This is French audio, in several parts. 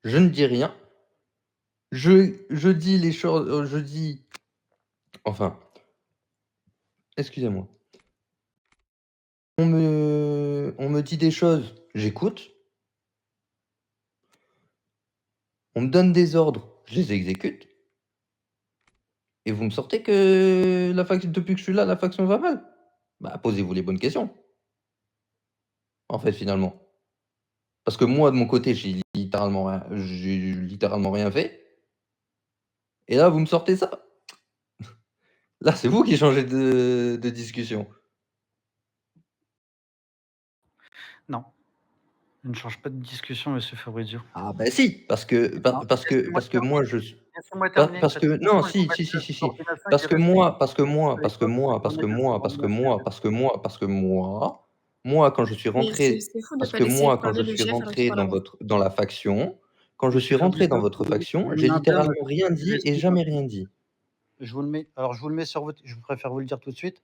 Je ne dis rien. Je dis les choses, je dis enfin, excusez-moi. On me dit des choses, j'écoute. On me donne des ordres, je les exécute. Et vous me sortez que la fac depuis que je suis là, la faction va mal? Bah, posez-vous les bonnes questions, en fait, finalement. Parce que moi, de mon côté, j'ai littéralement rien fait et là, vous me sortez ça. Là, c'est vous qui changez de discussion. Non, je ne change pas de discussion, monsieur Fabrizio. Ah bah si, parce que pa Non, parce que laissez-moi parce que moi terminer, je suis laissez-moi pa terminer, parce parce que que non, sinon je vous si, mets si, si, si, une si. ordination qui Parce est que restée moi parce que à moi parce que l'époque où moi vous parce que venez de moi parce prendre que ma chaise moi et parce tout. que moi parce que moi, quand je suis Mais rentré c'est fou de parce pas que laisser moi, quand je parler le suis chef alors qu'il rentré parle dans avant. dans la faction, quand je Monsieur suis rentré dans Fabrizio, votre faction, on j'ai est interne, littéralement rien dit et excusez-moi. jamais rien dit. Je vous le mets, alors je vous le mets sur votre, je préfère vous le dire tout de suite,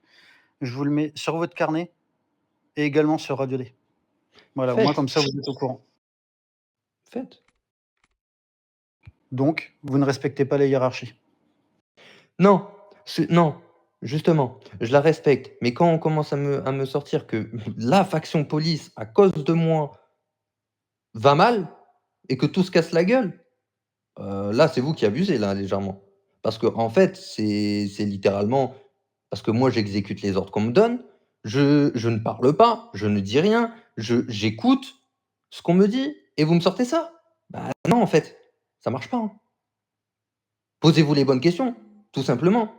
je vous le mets sur votre carnet et également sur Radio D. Voilà, au moins Faites, comme ça vous êtes au courant. faites. Donc, vous ne respectez pas les hiérarchies. Non, non, justement, je la respecte, mais quand on commence à me sortir que la faction police, à cause de moi, va mal et que tout se casse la gueule, là, c'est vous qui abusez, là, légèrement. Parce qu'en fait, c'est littéralement parce que moi, j'exécute les ordres qu'on me donne, je ne parle pas, je ne dis rien, j'écoute ce qu'on me dit et vous me sortez ça. Bah, non, en fait, ça marche pas, hein. Posez-vous les bonnes questions, tout simplement,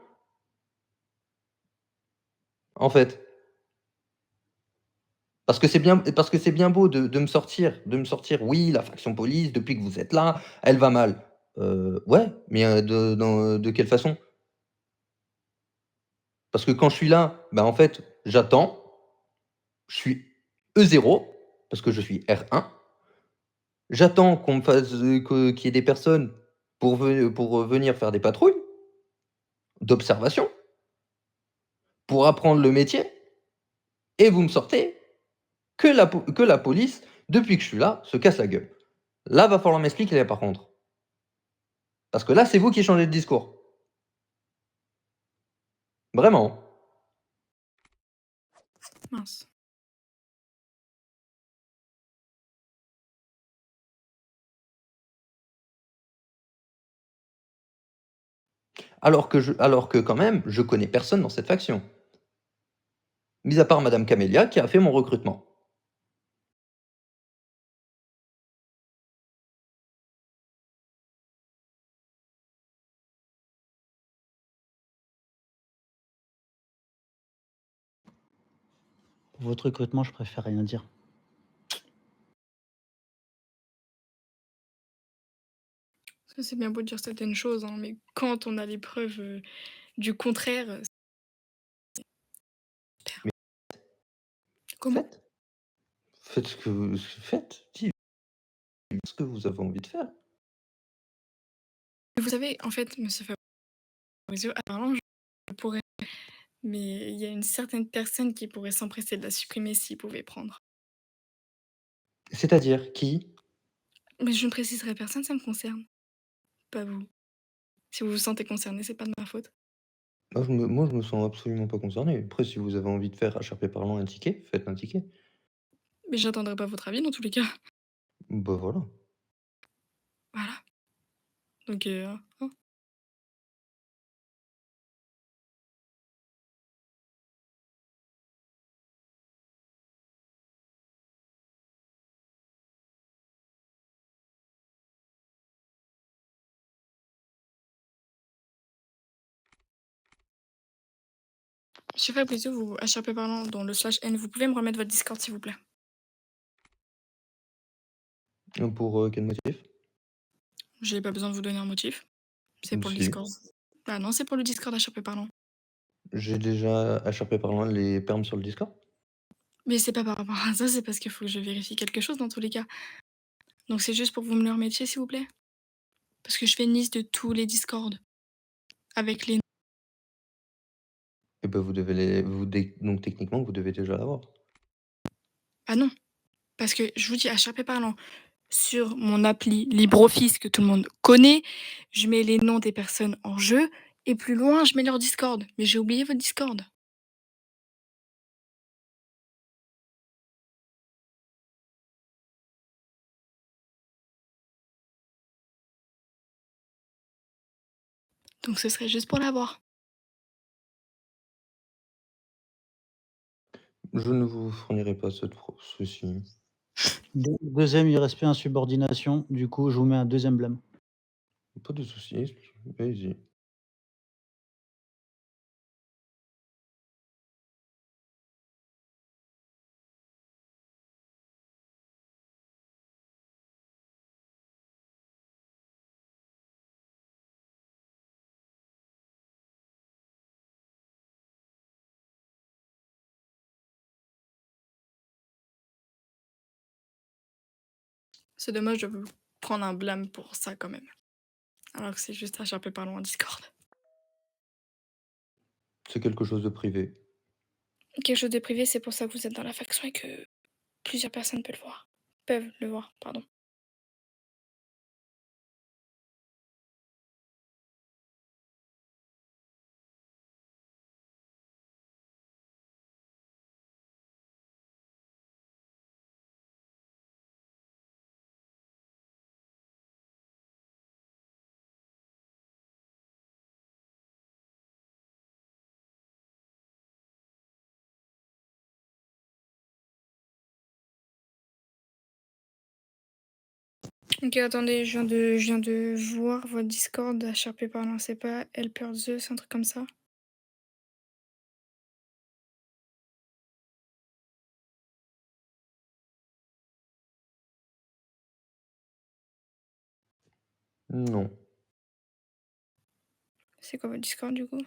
en fait. Parce que c'est bien beau de me sortir: «Oui, la faction police, depuis que vous êtes là, elle va mal». Ouais, mais de quelle façon? Parce que quand je suis là, bah, en fait, j'attends, je suis E0 parce que je suis R1. J'attends qu'on me fasse, qu'il y ait des personnes pour venir faire des patrouilles d'observation, pour apprendre le métier et vous me sortez que la police, depuis que je suis là, se casse la gueule. Là, va falloir m'expliquer là, par contre. Parce que là, c'est vous qui changez de discours. Vraiment. Mince. Alors que quand même, je connais personne dans cette faction. Mis à part madame Camélia qui a fait mon recrutement. Pour votre recrutement, je préfère rien dire. Parce que c'est bien beau de dire certaines choses, hein, mais quand on a les preuves, du contraire, Mais comment? faites. Faites ce que vous faites. Dites ce que vous avez envie de faire. Vous savez, en fait, monsieur Fabrizio, apparemment, je pourrais, mais il y a une certaine personne qui pourrait s'empresser de la supprimer s'il pouvait prendre. C'est-à-dire qui? Mais je ne préciserai personne, ça me concerne, pas vous. Si vous vous sentez concerné, c'est pas de ma faute. Moi, je me sens absolument pas concerné. Après, si vous avez envie de faire HRP Parlant un ticket, faites un ticket. Mais j'attendrai pas votre avis dans tous les cas. Bah, voilà. Voilà, donc hein. Monsieur Fabrizio, vous HRP parlant dans le slash N, vous pouvez me remettre votre Discord, s'il vous plaît? Pour, quel motif? J'ai pas besoin de vous donner un motif, c'est pour le Si, Discord. Bah non, c'est pour le Discord HRP parlant. j'ai déjà HRP Parlant les perms sur le Discord. Mais c'est pas par rapport à ça, c'est parce qu'il faut que je vérifie quelque chose dans tous les cas. Donc c'est juste pour que vous me le remettiez, s'il vous plaît? Parce que je fais une liste de tous les Discords avec les Et bah, vous devez les vous dé donc techniquement, vous devez déjà l'avoir. ah non, parce que je vous dis HRP parlant, sur mon appli LibreOffice que tout le monde connaît, je mets les noms des personnes en jeu et plus loin, je mets leur Discord. Mais j'ai oublié votre Discord. Donc ce serait juste pour l'avoir. Je ne vous fournirai pas ceci. Deuxième irrespect, insubordination. Du coup, je vous mets un deuxième blâme. Pas de soucis, allez-y. C'est dommage de vous prendre un blâme pour ça quand même. Alors que c'est juste HRP Parlons en Discord. C'est quelque chose de privé. Quelque chose de privé, c'est pour ça que vous êtes dans la faction et que plusieurs personnes peuvent le voir. Peuvent le voir, pardon. Ok, attendez, je viens de voir votre Discord HRP Parlant, c'est pas Helper Zeus, un truc comme ça? Non. C'est quoi votre Discord du coup?